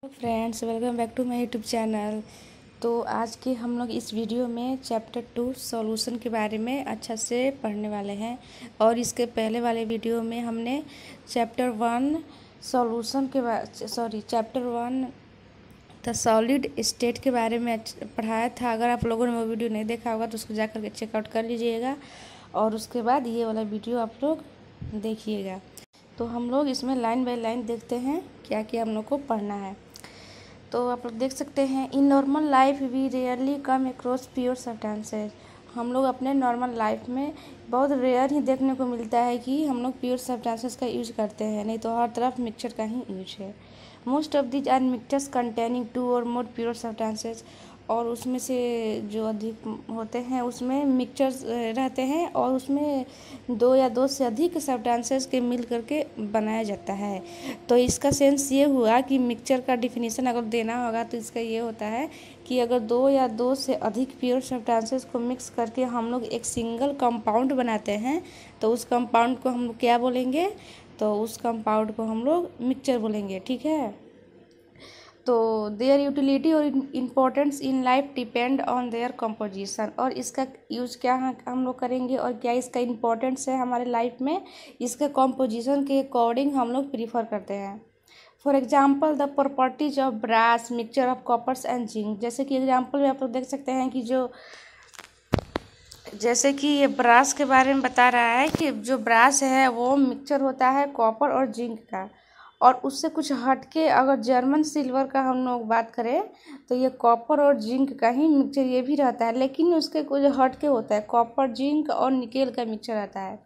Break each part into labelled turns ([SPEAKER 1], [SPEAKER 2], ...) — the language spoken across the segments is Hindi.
[SPEAKER 1] Friends, welcome back to my YouTube channel. तो आज के हम लोग इस वीडियो में चैप्टर 2 सॉल्यूशन के बारे में अच्छा से पढ़ने वाले हैं। और इसके पहले वाले वीडियो में हमने चैप्टर 1 सॉल्यूशन के चैप्टर 1 द सॉलिड स्टेट के बारे में पढ़ाया था। अगर आप लोगों ने वो वीडियो नहीं देखा होगा तो उसको जा कर के चेकआउट कर लीजिएगा और उसके बाद ये वाला वीडियो आप लोग देखिएगा। तो हम लोग इसमें लाइन बाय लाइन देखते हैं क्या क्या हम लोग को पढ़ना है। तो आप लोग देख सकते हैं, in normal life we rarely come across pure substances. हम लोग अपने नॉर्मल लाइफ में बहुत रेयर ही देखने को मिलता है कि हम लोग प्योर सब्सटेंसेस का यूज करते हैं, नहीं तो हर तरफ मिक्सचर का ही यूज है। Most of these are mixtures containing 2 or more pure substances. और उसमें से जो अधिक होते हैं उसमें मिक्सचर्स रहते हैं और उसमें 2 या 2 से अधिक सब्सटेंसेस के मिल करके बनाया जाता है। तो इसका सेंस ये हुआ कि मिक्सचर का डिफिनीशन अगर देना होगा तो इसका ये होता है कि अगर 2 या 2 से अधिक प्योर सब्सटेंसेस को मिक्स करके हम लोग एक सिंगल कंपाउंड बनाते हैं तो उस कंपाउंड को हम लोग क्या बोलेंगे, तो उस कंपाउंड को हम लोग मिक्सचर बोलेंगे। ठीक है। तो देयर यूटिलिटी और importance in life depend on their composition. और इसका यूज क्या हम लोग करेंगे और क्या इसका इम्पोर्टेंस है हमारे लाइफ में, इसके कंपोजिशन के अकॉर्डिंग हम लोग प्रीफर करते हैं। For example the properties of brass mixture of coppers and zinc. जैसे कि एग्जाम्पल में आप लोग देख सकते हैं कि जैसे कि ये ब्रास के बारे में बता रहा है कि जो ब्रास है वो मिक्सचर होता है कॉपर और जिंक का। और उससे कुछ हटके अगर जर्मन सिल्वर का हम लोग बात करें तो ये कॉपर और जिंक का ही मिक्सचर ये भी रहता है, लेकिन उसके कुछ हटके होता है, कॉपर जिंक और निकेल का मिक्सचर रहता है।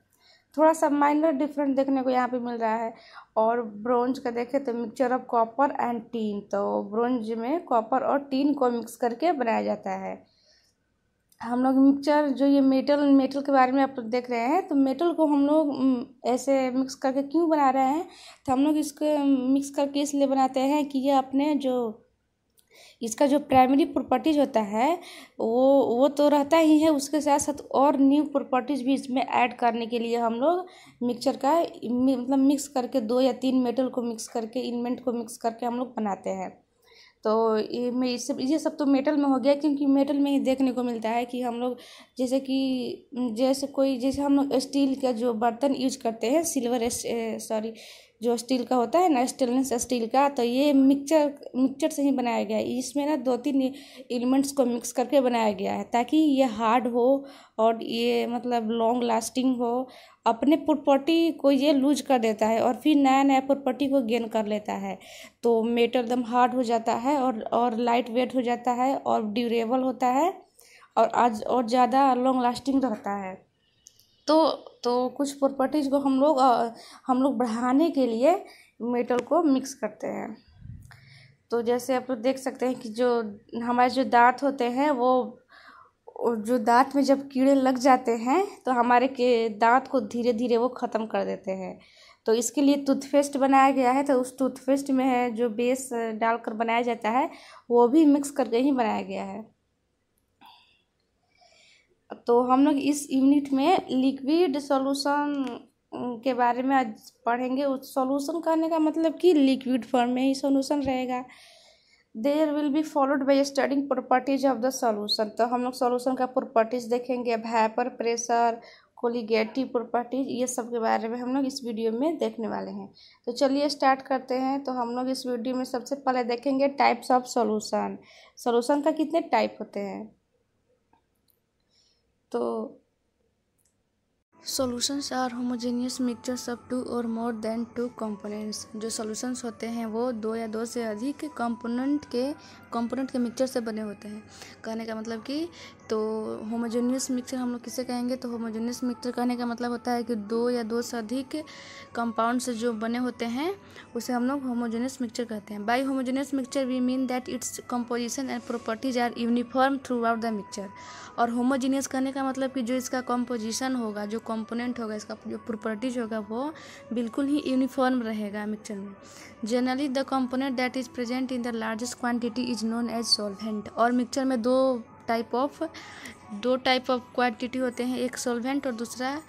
[SPEAKER 1] थोड़ा सा माइनर डिफरेंट देखने को यहाँ पे मिल रहा है। और ब्रोंज का देखें तो mixture of copper and teen, तो ब्रोंज में कॉपर और टीन को मिक्स करके बनाया जाता है। हम लोग मिक्सचर जो ये मेटल के बारे में आप लोग देख रहे हैं, तो मेटल को हम लोग ऐसे मिक्स करके क्यों बना रहे हैं, तो हम लोग इसको मिक्स करके इसलिए बनाते हैं कि ये अपने जो इसका जो प्राइमरी प्रॉपर्टीज होता है वो तो रहता ही है, उसके साथ साथ और न्यू प्रॉपर्टीज भी इसमें ऐड करने के लिए हम लोग मिक्सचर का मतलब मिक्स करके 2 या 3 मेटल को मिक्स करके इनमेंट को मिक्स करके हम लोग बनाते हैं। तो ये सब तो मेटल में हो गया, क्योंकि मेटल में ही देखने को मिलता है कि हम लोग जैसे हम लोग स्टील का जो बर्तन यूज करते हैं, जो स्टील का होता है ना, स्टेनलेस स्टील का, तो ये मिक्सचर से ही बनाया गया है। इसमें ना 2-3 एलिमेंट्स को मिक्स करके बनाया गया है ताकि ये हार्ड हो और ये मतलब लॉन्ग लास्टिंग हो। अपने प्रॉपर्टी को ये लूज कर देता है और फिर नया नया प्रॉपर्टी को गेन कर लेता है। तो मेटल एकदम हार्ड हो जाता है और लाइट वेट हो जाता है और ड्यूरेबल होता है और ज़्यादा लॉन्ग लास्टिंग रहता है। तो कुछ प्रॉपर्टीज़ को हम लोग बढ़ाने के लिए मेटल को मिक्स करते हैं। तो जैसे आप लोग देख सकते हैं कि जो हमारे जो दांत होते हैं वो जो दांत में जब कीड़े लग जाते हैं तो हमारे के दांत को धीरे धीरे वो ख़त्म कर देते हैं। तो इसके लिए टूथपेस्ट बनाया गया है, तो उस टूथपेस्ट में है जो बेस डालकर बनाया जाता है वो भी मिक्स करके ही बनाया गया है। तो हम लोग इस यूनिट में लिक्विड सॉल्यूशन के बारे में आज पढ़ेंगे। उस सॉल्यूशन करने का मतलब कि लिक्विड फॉर्म में ही सॉल्यूशन रहेगा। There will be followed by studying properties of the solution. तो हम लोग सॉल्यूशन का प्रॉपर्टीज देखेंगे, वेपर, प्रेशर, कोलिगेटिव प्रॉपर्टीज, ये सब के बारे में हम लोग इस वीडियो में देखने वाले हैं। तो चलिए स्टार्ट करते हैं। तो हम लोग इस वीडियो में सबसे पहले देखेंगे टाइप्स ऑफ सॉल्यूशन। सॉल्यूशन का कितने टाइप होते हैं। तो solutions are homogeneous mixtures of 2 or more than 2 components. जो सॉल्यूशंस होते हैं वो 2 या 2 से अधिक कंपोनेंट के मिक्सचर से बने होते हैं। कहने का मतलब कि तो होमोजेनियस मिक्सचर हम लोग किसे कहेंगे, तो होमोजेनियस मिक्सचर कहने का मतलब होता है कि 2 या 2 से अधिक कंपाउंड से जो बने होते हैं उसे हम लोग होमोजेनियस मिक्सचर कहते हैं। By homogeneous mixture we mean that its composition and properties are uniform throughout the mixture. और होमोजीनियस कहने का मतलब कि जो इसका कंपोजिशन होगा, जो कंपोनेंट होगा, इसका जो प्रॉपर्टीज होगा वो बिल्कुल ही यूनिफॉर्म रहेगा मिक्सचर में। Generally the component that is present in the largest quantity is known as solvent. और मिक्सचर में दो टाइप ऑफ क्वांटिटी होते हैं, एक सॉल्वेंट और दूसरा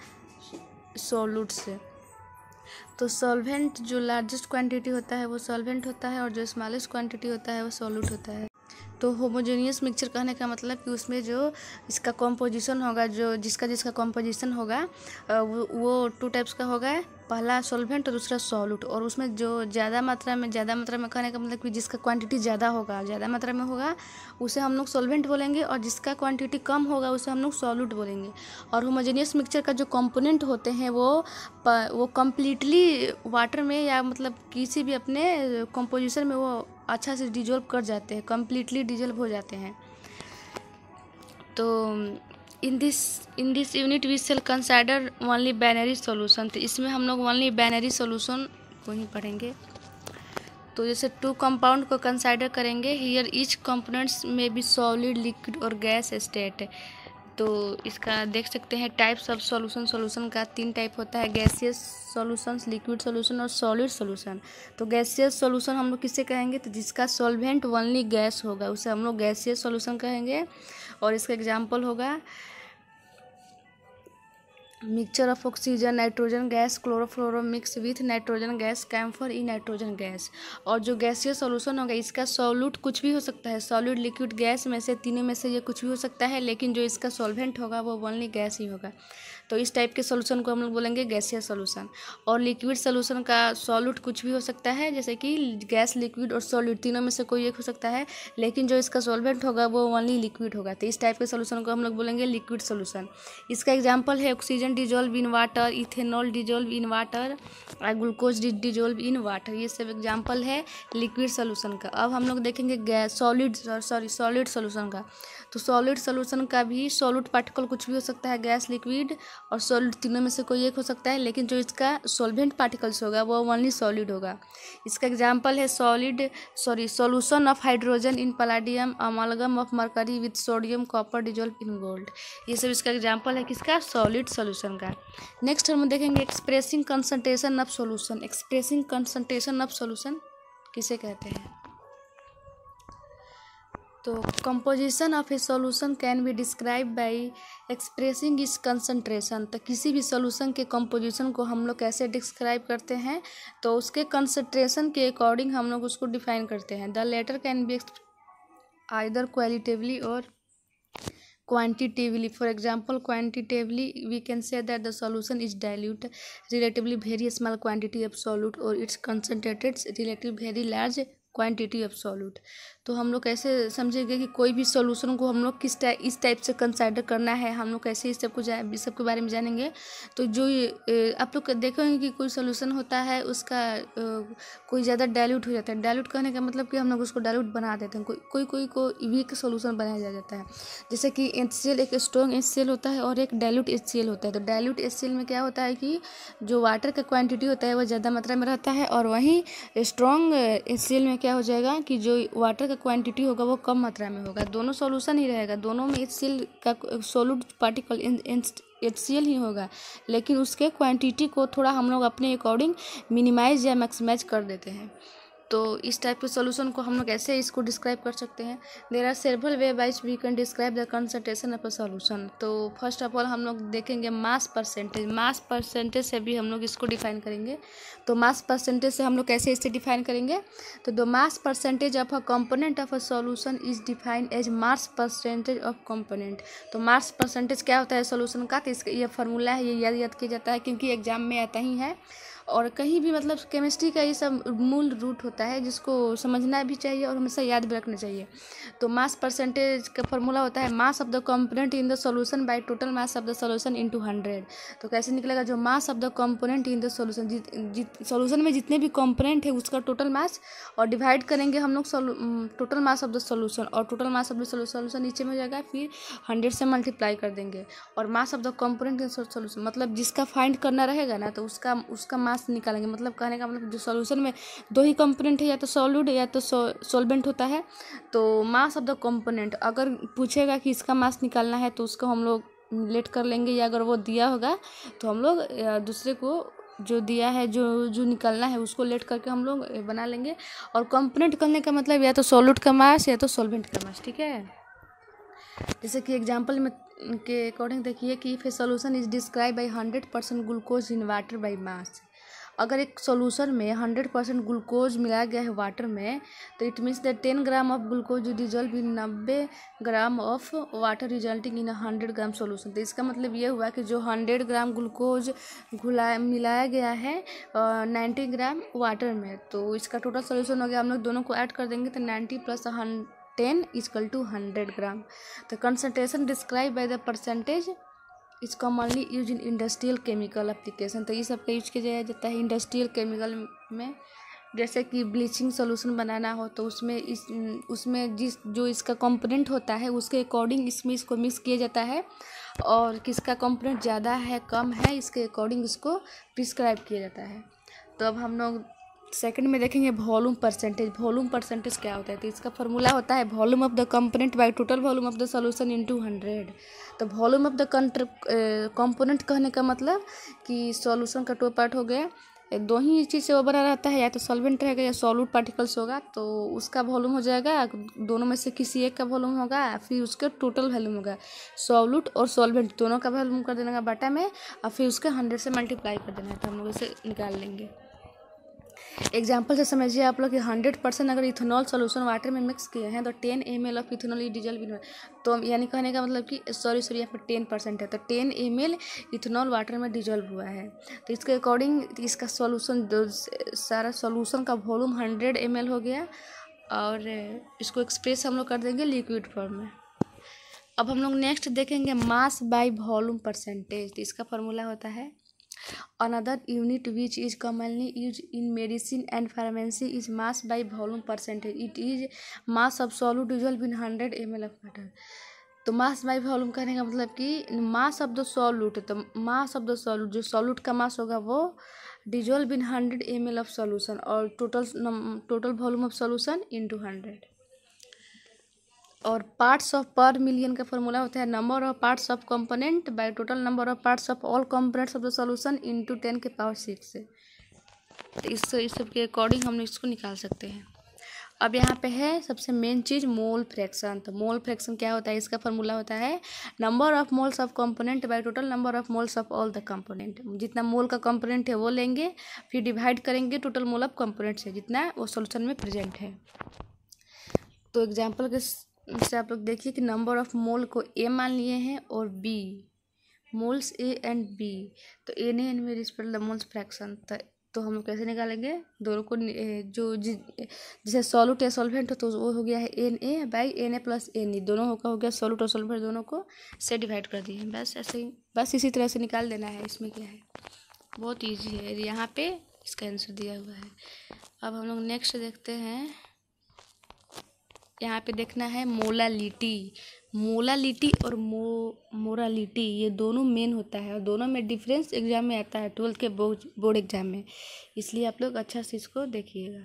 [SPEAKER 1] सॉल्यूट्स। तो सॉल्वेंट जो लार्जेस्ट क्वांटिटी होता है वो सॉल्वेंट होता है और जो स्मॉलेस्ट क्वांटिटी होता है वो सॉल्यूट होता है। तो होमोजेनियस मिक्सचर कहने का मतलब कि उसमें जो इसका कॉम्पोजिशन होगा, जो जिसका कॉम्पोजिशन होगा वो टू टाइप्स का होगा, पहला सॉल्वेंट और दूसरा सॉल्यूट। और उसमें जो ज़्यादा मात्रा में कहने का मतलब कि जिसका क्वांटिटी ज़्यादा होगा, ज़्यादा मात्रा में होगा, उसे हम लोग सॉल्वेंट बोलेंगे, और जिसका क्वांटिटी कम होगा उसे हम लोग सॉल्यूट बोलेंगे। और होमोजेनियस मिक्सचर का जो कंपोनेंट होते हैं वो कम्प्लीटली वाटर में या मतलब किसी भी अपने कंपोजिशन में वो अच्छा से डिजोल्व कर जाते हैं, कम्प्लीटली डिजोल्व हो जाते हैं। तो in this unit we shall consider only binary solution. तो इसमें हम लोग ओनली बाइनरी सॉल्यूशन को ही पढ़ेंगे। तो जैसे टू कंपाउंड को कंसिडर करेंगे, हियर ईच कंपोनेंट्स में B solid, liquid or gas state. तो इसका देख सकते हैं टाइप्स ऑफ सॉल्यूशन का 3 टाइप होता है, गैसियस सॉल्यूशंस, लिक्विड सॉल्यूशन और सॉलिड सॉल्यूशन। तो गैसियस सॉल्यूशन हम लोग किसे कहेंगे, तो जिसका सॉल्वेंट ओनली गैस होगा उसे हम लोग गैसियस सॉल्यूशन कहेंगे। और इसका एग्जांपल होगा mixture of oxygen, nitrogen gas, chlorofluoro mix with nitrogen gas, camphor ई नाइट्रोजन गैस। और जो गैसियस सॉल्यूशन होगा इसका सॉल्यूट कुछ भी हो सकता है, सॉलिड, लिक्विड, गैस में से तीनों में से ये कुछ भी हो सकता है, लेकिन जो इसका सॉल्वेंट होगा वो ओनली गैस ही होगा। तो इस टाइप के सॉल्यूशन को हम लोग बोलेंगे गैसियस सॉल्यूशन। और लिक्विड सॉल्यूशन का सॉल्यूट कुछ भी हो सकता है, जैसे कि गैस, लिक्विड और सॉलिड तीनों में से कोई एक हो सकता है, लेकिन जो इसका सॉल्वेंट होगा वो ओनली लिक्विड होगा। तो इस टाइप के सॉल्यूशन को हम लोग बोलेंगे लिक्विड सॉल्यूशन। इसका एग्जांपल है oxygen dissolve in water, ethanol dissolve in water, glucose dissolve in water. ये सब एग्जांपल है लिक्विड सॉल्यूशन का। अब हम लोग देखेंगे सॉलिड सॉल्यूशन का। तो सॉलिड सॉल्यूशन का भी सॉल्यूट पार्टिकल कुछ भी हो सकता है, गैस, लिक्विड और सॉलिड तीनों में से कोई एक हो सकता है, लेकिन जो इसका सॉल्वेंट पार्टिकल्स होगा वो ओनली सॉलिड होगा। इसका एग्जांपल है solution of hydrogen in palladium, अमालगम of mercury with sodium, copper dissolve in gold. ये सब इसका एग्जांपल है किसका, सॉलिड सॉल्यूशन का। नेक्स्ट हम देखेंगे expressing concentration of solution. Expressing concentration of solution किसे कहते हैं, तो composition of A solution can be describe by expressing इस कंसंट्रेशन। तो किसी भी सॉल्यूशन के कंपोजिशन को हम लोग कैसे डिस्क्राइब करते हैं, तो उसके कंसंट्रेशन के अकॉर्डिंग हम लोग उसको डिफाइन करते हैं। The latter can be either qualitatively or quantitatively. For example, quantitatively we can say that the solution is dilute, relatively very small quantity of solute, or it's concentrated, relatively very large quantity of solute. तो हम लोग कैसे समझेंगे कि कोई भी सॉल्यूशन को हम लोग इस टाइप से कंसिडर करना है, हम लोग कैसे इस सब के बारे में जानेंगे। तो जो आप लोग देखेंगे कि कोई सॉल्यूशन होता है उसका कोई ज़्यादा डाइल्यूट हो जाता है। डाइल्यूट कहने का मतलब कि हम लोग उसको डाइल्यूट बना देते हैं, कोई को वीक सॉल्यूशन बनाया जाता है। जैसे कि HCl एक स्ट्रॉन्ग HCl होता है और एक डाइल्यूट HCl होता है। तो डाइल्यूट HCl में क्या होता है कि जो वाटर का क्वांटिटी होता है वो ज़्यादा मात्रा में रहता है, और वहीं स्ट्रॉन्ग HCl में क्या हो जाएगा कि जो वाटर का क्वांटिटी होगा वो कम मात्रा में होगा। दोनों सॉल्यूशन ही रहेगा, दोनों में HCl का सॉल्यूट पार्टिकल HCl ही होगा, लेकिन उसके क्वांटिटी को थोड़ा हम लोग अपने अकॉर्डिंग मिनिमाइज या मैक्सिमाइज कर देते हैं। तो इस टाइप के सॉल्यूशन को हम लोग ऐसे इसको डिस्क्राइब कर सकते हैं। There are several way by we can describe the concentration of a solution. तो फर्स्ट ऑफ ऑल हम लोग देखेंगे मास परसेंटेज से भी हम लोग इसको डिफाइन करेंगे। तो मास परसेंटेज से हम लोग कैसे इसे डिफाइन करेंगे, तो the mass percentage of a component of a solution is defined as mass percentage of component. तो मास परसेंटेज क्या होता है सॉल्यूशन का, तो इसका ये फार्मूला है, ये याद किया जाता है क्योंकि एग्जाम में आता ही है, और कहीं भी मतलब केमिस्ट्री का ये सब मूल रूट होता है जिसको समझना भी चाहिए और हमेशा याद भी रखना चाहिए। तो मास परसेंटेज का फॉर्मूला होता है मास of the component in the solution by total mass of the solution into 100। तो कैसे निकलेगा, जो मास of the component in the solution, solution में जितने भी कंपोनेंट है उसका टोटल मास, और डिवाइड करेंगे हम लोग total mass of the solution, और total mass of the solution नीचे में हो जाएगा, फिर 100 से मल्टीप्लाई कर देंगे, और मास of the component in solution मतलब जिसका फाइंड करना रहेगा ना तो उसका मास निकालेंगे। मतलब कहने का मतलब जो सॉल्यूशन में 2 ही कंपोनेंट है, या तो सॉल्यूट या तो सॉल्वेंट होता है, तो मास ऑफ द कंपोनेंट अगर पूछेगा कि इसका मास निकालना है तो उसको हम लोग लेट कर लेंगे, या अगर वो दिया होगा तो हम लोग दूसरे को जो दिया है जो निकालना है उसको लेट करके हम लोग बना लेंगे। और कंपोनेंट करने का मतलब या तो सॉल्यूट का मास या तो सॉल्वेंट का मास, ठीक है। जैसे कि एग्जांपल में के अकॉर्डिंग देखिए कि if A solution is describe by 100% glucose in water by mass, अगर एक सॉल्यूशन में 100% ग्लूकोज मिलाया गया है वाटर में, तो it means that 10 gram of glucose dissolve in 90 gram of water resulting in 100 gram solution. तो इसका मतलब ये हुआ कि जो 100 ग्राम ग्लूकोज मिलाया गया है 90 ग्राम वाटर में, तो इसका टोटल सॉल्यूशन हो गया। हम लोग दोनों को ऐड कर देंगे तो 90 + 10 = 100 ग्राम। तो concentration describe by the percentage is commonly use in industrial chemical application. तो ये सब का यूज किया जाता है इंडस्ट्रियल केमिकल में, जैसे कि ब्लीचिंग सोल्यूशन बनाना हो तो उसमें जो इसका कंपोनेंट होता है उसके अकॉर्डिंग इसको मिक्स किया जाता है, और किसका कंपोनेंट ज़्यादा है कम है इसके अकॉर्डिंग इसको प्रिस्क्राइब किया जाता है। तो अब हम लोग सेकंड में देखेंगे वॉल्यूम परसेंटेज। वॉल्यूम परसेंटेज क्या होता है? तो इसका फॉर्मूला होता है volume of the component by total volume of the solution into 100। तो वॉल्यूम ऑफ द कंपोनेंट कहने का मतलब कि सॉल्यूशन का 2 पार्ट हो गया, दो ही चीज़ से वो बना रहता है, या तो सॉल्वेंट रहेगा या सॉल्यूट पार्टिकल्स होगा, तो उसका वॉल्यूम हो जाएगा, दोनों में से किसी एक का वॉल्यूम होगा, फिर उसका टोटल वॉल्यूम होगा। सॉल्यूट और सॉल्वेंट दोनों का वॉल्यूम कर देना बाटा में, और फिर उसके 100 से मल्टीप्लाई कर देना है, तो हम लोग इसे निकाल लेंगे। एग्जाम्पल से समझिए आप लोग कि 100% अगर इथेनॉल सॉल्यूशन वाटर में मिक्स किए हैं तो 10 ml of ethanol dissolve in, तो यानी कहने का मतलब कि सॉरी यहाँ पर 10% है, तो 10 ml इथेनॉल वाटर में डिजॉल्व हुआ है। तो इसके अकॉर्डिंग इसका सॉल्यूशन सारा सॉल्यूशन का वॉल्यूम 100 ml हो गया, और इसको एक्सप्रेस हम लोग कर देंगे लिक्विड फॉर्म में। अब हम लोग नेक्स्ट देखेंगे मास बाय वॉल्यूम परसेंटेज। तो इसका फॉर्मूला होता है another unit which is commonly used in medicine and pharmacy is mass by volume percentage. It is mass of solute dissolved in 100 ml of water. तो मास बाय वॉल्यूम कहने का मतलब कि मास ऑफ द सॉल्यूट, तो मास ऑफ द सॉल्यूट जो सॉल्यूट का मास होगा वो dissolve in 100 ml of solution, और total volume of solution into 100। और पार्ट्स ऑफ पर मिलियन का फॉर्मूला होता है number of parts of component by total number of parts of all components of the solution into 10 के पावर 6 से। तो इस सब के अकॉर्डिंग हम इसको निकाल सकते हैं। अब यहाँ पे है सबसे मेन चीज़ मोल फ्रैक्शन। तो मोल फ्रैक्शन क्या होता है? इसका फॉर्मूला होता है number of moles of component by total number of moles of all the component. जितना मोल का कंपोनेंट है वो लेंगे, फिर डिवाइड करेंगे टोटल मोल ऑफ कंपोनेंट से जितना वो सॉल्यूशन में प्रेजेंट है। तो एग्जाम्पल के से आप लोग देखिए कि नंबर ऑफ मोल को ए मान लिए हैं और B, moles A and B, तो एन ए एन में रिस्पेक्ट द मोल्स फ्रैक्शन। तो हम लोग कैसे निकालेंगे? दोनों को जो जैसे सॉल्यूट या सॉल्वेंट हो तो वो हो गया है N A by N A plus N E, दोनों हो गया सॉल्यूट और सॉल्वेंट, दोनों को से डिवाइड कर दिए। बस ऐसे ही, बस इसी तरह से निकाल देना है। इसमें क्या है, बहुत ईजी है। यहाँ पे इसका आंसर दिया हुआ है। अब हम लोग नेक्स्ट देखते हैं। यहाँ पे देखना है मोलालिटी। मोलालिटी और मोरालिटी ये दोनों मेन होता है, और दोनों में डिफरेंस एग्जाम में आता है 12th के बोर्ड एग्जाम में, इसलिए आप लोग अच्छा से इसको देखिएगा।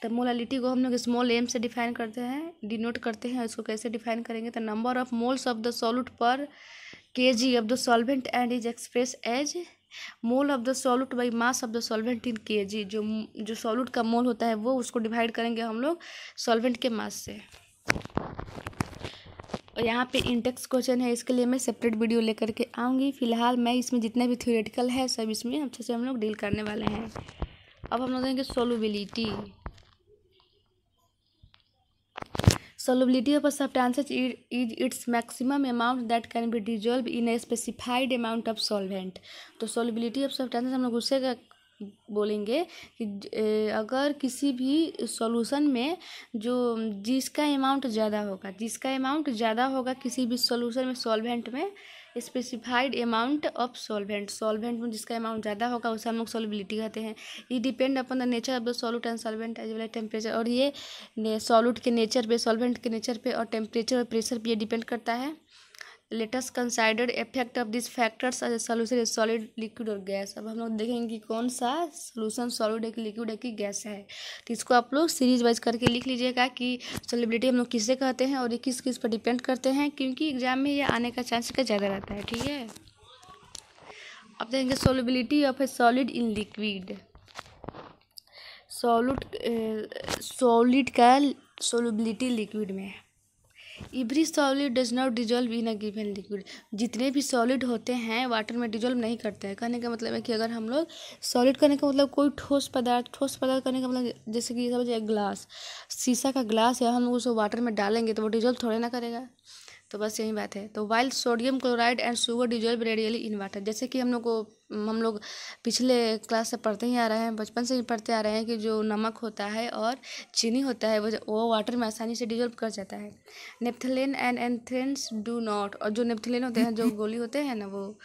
[SPEAKER 1] तो मोलालिटी को हम लोग स्मॉल m से डिफाइन करते हैं, डिनोट करते हैं। इसको कैसे डिफाइन करेंगे? तो number of moles of the solute per kg of the solvent and is express as mole of the solute by mass of the solvent in kg। जो सॉल्यूट का मोल होता है वो उसको डिवाइड करेंगे हम लोग सॉल्वेंट के मास से। और यहाँ पे इंटेक्स क्वेश्चन है, इसके लिए मैं सेपरेट वीडियो लेकर के आऊँगी। फिलहाल मैं इसमें जितना भी थ्योरेटिकल है सब इसमें अच्छे से हम लोग डील करने वाले हैं। अब हम लोग देखेंगे solubility. Solubility of a substance is its maximum amount that can be dissolved in a specified amount of solvent। तो solubility of substance हम लोग उससे बोलेंगे कि अगर किसी भी सॉल्यूशन में जिसका अमाउंट ज़्यादा होगा किसी भी सॉल्यूशन में सॉल्वेंट में स्पेसिफाइड अमाउंट ऑफ सॉल्वेंट में जिसका अमाउंट ज़्यादा होगा उसे हम लोग सॉल्युबिलिटी कहते हैं। ये depend upon the nature of the solute and solvent as well as temperature. और ये सॉल्यूट के नेचर पे, सॉल्वेंट के नेचर पे और टेम्परेचर और प्रेशर पे ये डिपेंड करता है। Let's consider effect of this factors as a solution is solid, liquid or gas. अब हम लोग देखेंगे कि कौन सा सॉल्यूशन सॉलिड है कि लिक्विड है कि गैस है। तो इसको आप लोग सीरीज वाइज करके लिख लीजिएगा कि सॉल्युबिलिटी हम लोग किससे कहते हैं और ये किस किस पर डिपेंड करते हैं, क्योंकि एग्जाम में ये आने का चांस का ज़्यादा रहता है। ठीक है, अब देखेंगे solubility of A solid in liquid. Solid का सॉल्युबिलिटी लिक्विड में every solid does not dissolve in a given liquid. जितने भी सॉलिड होते हैं वाटर में डिजॉल्व नहीं करते हैं। कहने का मतलब है कि अगर हम लोग सॉलिड करने का मतलब कोई ठोस पदार्थ करने का मतलब जैसे कि समझिए ग्लास, शीशा का ग्लास है, हम लोग उसको वाटर में डालेंगे तो वो डिजॉल्व थोड़े ना करेगा। तो बस यही बात है। तो while sodium chloride and sugar dissolve readily in water, जैसे कि हम लोग पिछले क्लास से पढ़ते ही आ रहे हैं, बचपन से ही पढ़ते आ रहे हैं कि जो नमक होता है और चीनी होता है वो वाटर में आसानी से डिजॉल्व कर जाता है। नेप्थलीन एंड एंथ्रेंस डू नॉट, और जो नेप्थलीन होते हैं जो गोली होते हैं ना, वो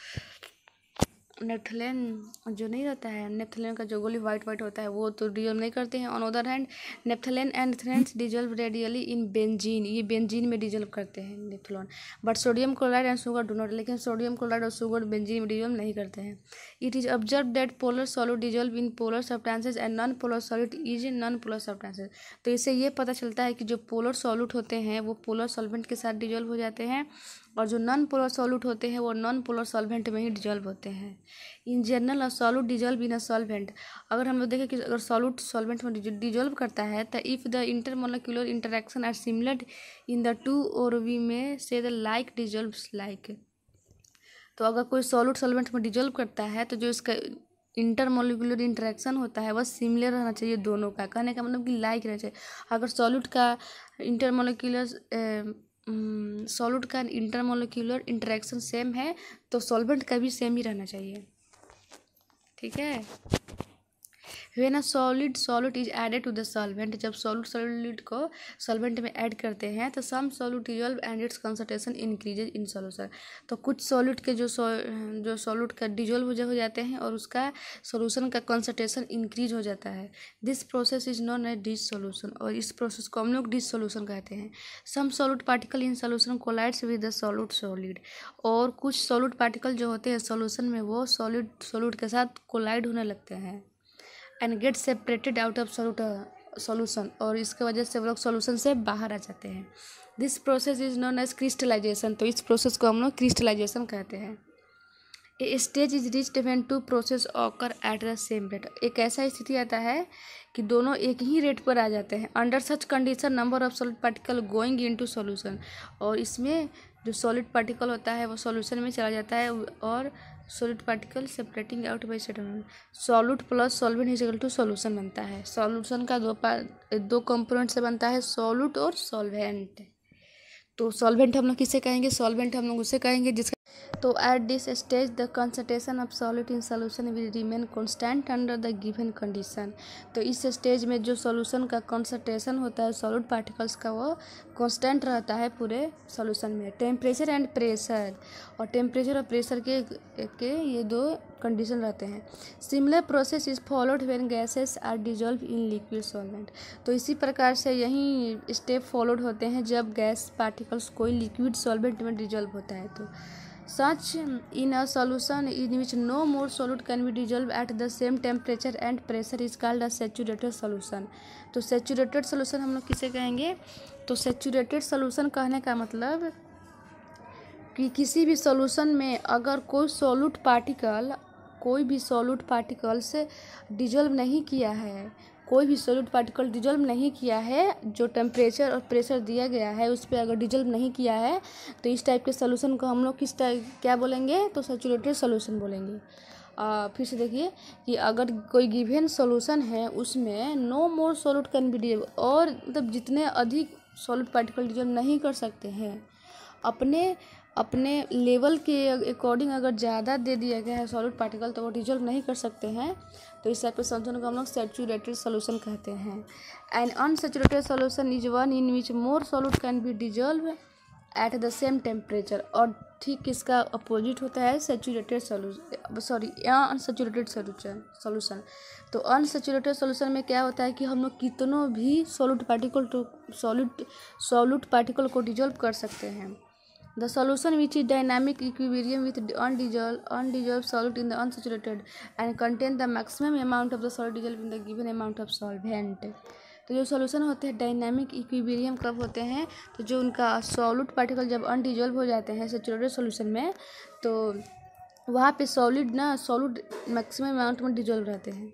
[SPEAKER 1] नेप्थलीन जो नहीं रहता है, नेप्थलीन का जो गोली वाइट होता है वो तो डिजॉल्व नहीं करते हैं। On other hand naphthalene and anthracene dissolve readily in benzene, ये बेंजीन में डिजॉल्व करते हैं naphthalene. But sodium chloride and sugar do not, लेकिन सोडियम क्लोराइड और शुगर बेंजीन में डिजॉल्व नहीं करते हैं। It is observe that polar solid dissolve in polar substances and non polar solid is non polar substances. तो इससे ये पता चलता है कि जो पोलर सॉल्यूट होते हैं वो पोलर सॉल्वेंट के साथ डिजॉल्व हो जाते हैं, और जो नॉन पोलर सॉल्यूट होते हैं वो नॉन पोलर सॉल्वेंट में ही डिजॉल्व होते हैं। In general solute dissolve in a solvent, अगर हम लोग देखें कि अगर सॉल्यूट सॉल्वेंट में डिजॉल्व करता है तो if the intermolecular interaction are similar in the two, और वी में से द लाइक डिजॉल्व्स लाइक। तो अगर कोई सॉल्यूट सॉल्वेंट में डिजॉल्व करता है तो जो इसका इंटरमोलिकुलर इंटरेक्शन होता है वह सिमिलर रहना चाहिए दोनों का। कहने का मतलब कि लाइक रहना चाहिए। अगर सॉल्यूट का इंटरमोलिकुलर इंटरेक्शन सेम है तो सॉल्वेंट का भी सेम ही रहना चाहिए। ठीक है। When a solid is added to the solvent, जब solid को solvent में ऐड करते हैं तो some solute dissolve and its concentration increases in solution। तो कुछ solute के जो solute का dissolve हो जाते हैं और उसका solution का concentration increase हो जाता है। This process is known as dissolution, और इस process को हम लोग dissolution कहते हैं। Some solute particle in solution collides with the solid, और कुछ solute particle जो होते हैं solution में वो solute के साथ collide होने लगते हैं and get separated out of solution, और इसके वजह से वो लोग सॉल्यूशन से बाहर आ जाते हैं। This process is known as crystallization, तो इस प्रोसेस को हम लोग क्रिस्टलाइजेशन कहते हैं। A stage is reached when two process occur at the same rate, एक ऐसा स्थिति आता है कि दोनों एक ही रेट पर आ जाते हैं। Under such condition number of solid particle going into solution, और इसमें जो सॉलिड पार्टिकल होता है वो सॉल्यूशन में चला जाता है, और solid particle separating out by settlement solute plus solvent is equal to solution बनता है। सॉल्यूशन का दो कंपोनेंट से बनता है, सॉल्यूट और सॉल्वेंट। तो सॉल्वेंट हम लोग किसे कहेंगे? सॉल्वेंट हम लोग उसे कहेंगे जिसका, तो at this stage the concentration of solute in solution will remain constant under the given condition. तो इस स्टेज में जो सॉल्यूशन का कंसंट्रेशन होता है सॉल्यूट पार्टिकल्स का वो कांस्टेंट रहता है पूरे सॉल्यूशन में। टेम्परेचर एंड प्रेशर, और टेम्परेचर और प्रेशर के ये दो कंडीशन रहते हैं। Similar process is followed when gases are dissolve in liquid solvent, तो इसी प्रकार से यही स्टेप फॉलोड होते हैं जब गैस पार्टिकल्स कोई लिक्विड सॉल्वेंट में डिजॉल्व होता है। तो such in a solution in which no more solute can be dissolved at the same temperature and pressure is called a saturated solution। तो saturated solution हम लोग किसे कहेंगे? तो saturated solution कहने का मतलब कि किसी भी सॉल्यूशन में अगर कोई भी सॉल्यूट पार्टिकल से डिजॉल्व नहीं किया है, कोई भी सॉल्यूट पार्टिकल डिजॉल्व नहीं किया है, जो टेम्परेचर और प्रेशर दिया गया है उस पर अगर डिजॉल्व नहीं किया है तो इस टाइप के सॉल्यूशन को हम लोग क्या बोलेंगे? तो सैचुरेटेड सॉल्यूशन बोलेंगे। फिर से देखिए कि अगर कोई गिवन सॉल्यूशन है उसमें no more solute can be dissolve, और मतलब जितने अधिक सॉल्यूट पार्टिकल डिजॉल्व नहीं कर सकते हैं अपने लेवल के अकॉर्डिंग, अगर ज़्यादा दे दिया गया है सॉलिड पार्टिकल तो वो डिजॉल्व नहीं कर सकते हैं, तो इस टाइप के सॉल्यूशन को हम लोग सैचुरेटेड सॉल्यूशन कहते हैं। And unsaturated solution is one in which more solute can be dissolve eight the same temperature, और ठीक इसका अपोजिट होता है अनसैचुरेटेड सॉल्यूशन। तो अनसैचुरेटेड सॉल्यूशन में क्या होता है कि हम लोग कितनों भी सॉल्यूट पार्टिकल को डिजॉल्व कर सकते हैं। The solution which is dynamic equilibrium with undissolved solute in the unsaturated and contain the maximum amount of the solid dissolved in the given amount of solvent। तो जो सॉल्यूशन होते हैं डायनामिक इक्विलिब्रियम कब होते हैं? तो जो उनका सॉल्यूट पार्टिकल जब अनडिजॉल्व हो जाते हैं सैचुरेटेड सॉल्यूशन में, तो वहाँ पे सॉल्यूट मैक्सिमम अमाउंट में डिजॉल्व रहते हैं।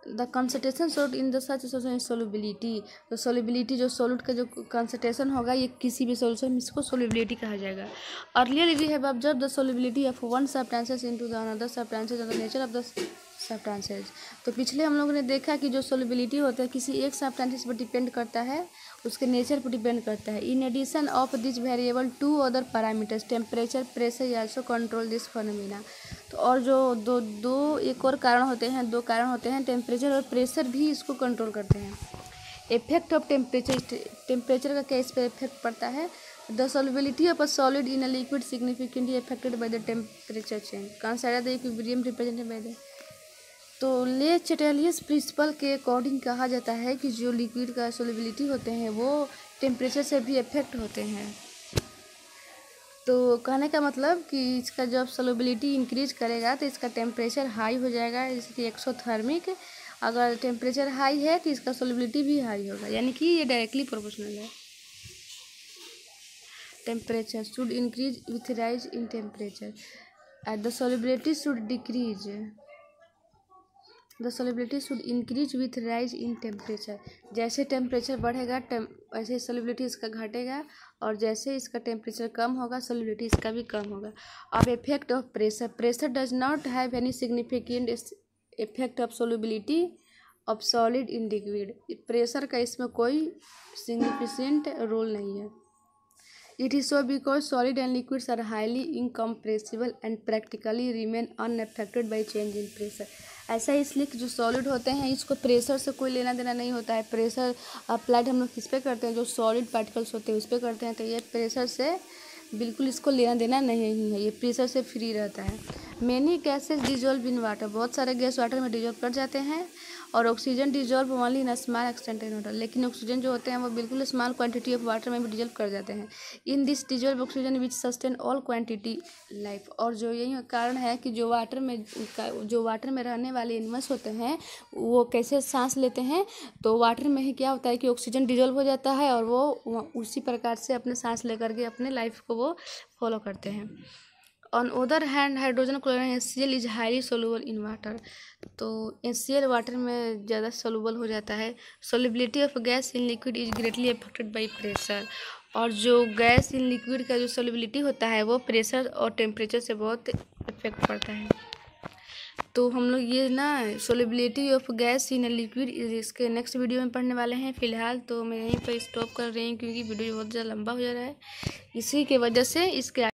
[SPEAKER 1] The concentration solute in the such solubility, तो सोल्युबिलिटी जो सोल्यूट का जो कंसंट्रेशन होगा ये किसी भी सोल्यूशन में इसको सोल्युबिलिटी कहा जाएगा। Earlier we have observe the solubility of one substances into the another substances and the nature of the substances. तो पिछले हम लोगों ने देखा कि जो सोल्युबिलिटी होता है किसी एक सब्सटेंसेस पर डिपेंड करता है, उसके नेचर पर डिपेंड करता है। In addition of this variable to other parameters temperature pressure also control this phenomena. तो और जो दो एक और कारण होते हैं, दो कारण होते हैं, टेम्परेचर और प्रेशर भी इसको कंट्रोल करते हैं। इफेक्ट ऑफ टेम्परेचर का क्या इस पर इफेक्ट पड़ता है? The solubility of a solid in a liquid significantly affected by the temperature change. Consider the equilibrium represented by the, तो ले चैटेलियस प्रिंसिपल के अकॉर्डिंग कहा जाता है कि जो लिक्विड का सोल्युबिलिटी होते हैं वो टेम्परेचर से भी अफेक्ट होते हैं। तो कहने का मतलब कि इसका जब सोल्युबिलिटी इंक्रीज करेगा तो इसका टेम्परेचर हाई हो जाएगा, जैसे कि एक्सोथर्मिक। अगर टेम्परेचर हाई है तो इसका सोल्युबिलिटी भी हाई होगा, यानी कि ये डायरेक्टली प्रोपोर्शनल है। Temperature should increase with rise in temperature at the solubility should decrease, the solubility should increase with rise in temperature. जैसे टेम्परेचर बढ़ेगा वैसे सोल्युबिलिटी इसका घटेगा, और जैसे इसका टेम्परेचर कम होगा सोल्युबिलिटी इसका भी कम होगा। अब effect of pressure, pressure does not have any significant effect of solubility of solid in liquid. Pressure का इसमें कोई सिग्निफिकेंट रोल नहीं है। It is so because solid and liquids are highly incompressible and practically remain unaffected by change in pressure. ऐसा इसलिए कि जो सॉलिड होते हैं इसको प्रेशर से कोई लेना देना नहीं होता है। प्रेशर अप्लाइड हम लोग किस पे करते हैं? जो सॉलिड पार्टिकल्स होते हैं उस पर करते हैं। तो ये प्रेशर से बिल्कुल इसको लेना देना नहीं है, ये प्रेशर से फ्री रहता है। Many gases dissolve in water, बहुत सारे गैस वाटर में डिजोल्व कर जाते हैं। और oxygen dissolve only in small extent in water, लेकिन ऑक्सीजन जो होते हैं वो बिल्कुल स्मॉल क्वांटिटी ऑफ वाटर में भी डिजोल्व कर जाते हैं। In this dissolve oxygen which sustain all quantity life. और जो यही कारण है कि जो वाटर में रहने वाले एनिमल्स होते हैं वो कैसे सांस लेते हैं, तो वाटर में ही क्या होता है कि ऑक्सीजन डिजोल्व हो जाता है और वो उसी प्रकार से अपने सांस लेकर के अपने लाइफ को वो फॉलो करते हैं। On other hand hydrogen chloride HCl is highly soluble in water, तो HCl वाटर में ज़्यादा सोलूबल हो जाता है। Solubility of gas in liquid is greatly affected by pressure, और जो गैस इन लिक्विड का जो सोलिबिलिटी होता है वो प्रेशर और टेम्परेचर से बहुत इफेक्ट पड़ता है। तो हम लोग ये ना solubility of gas in liquid इसके नेक्स्ट वीडियो में पढ़ने वाले हैं। फिलहाल तो मैं यहीं पर स्टॉप कर रही हूँ क्योंकि वीडियो बहुत ज़्यादा लंबा हो जा रहा है, इसी के वजह से इसके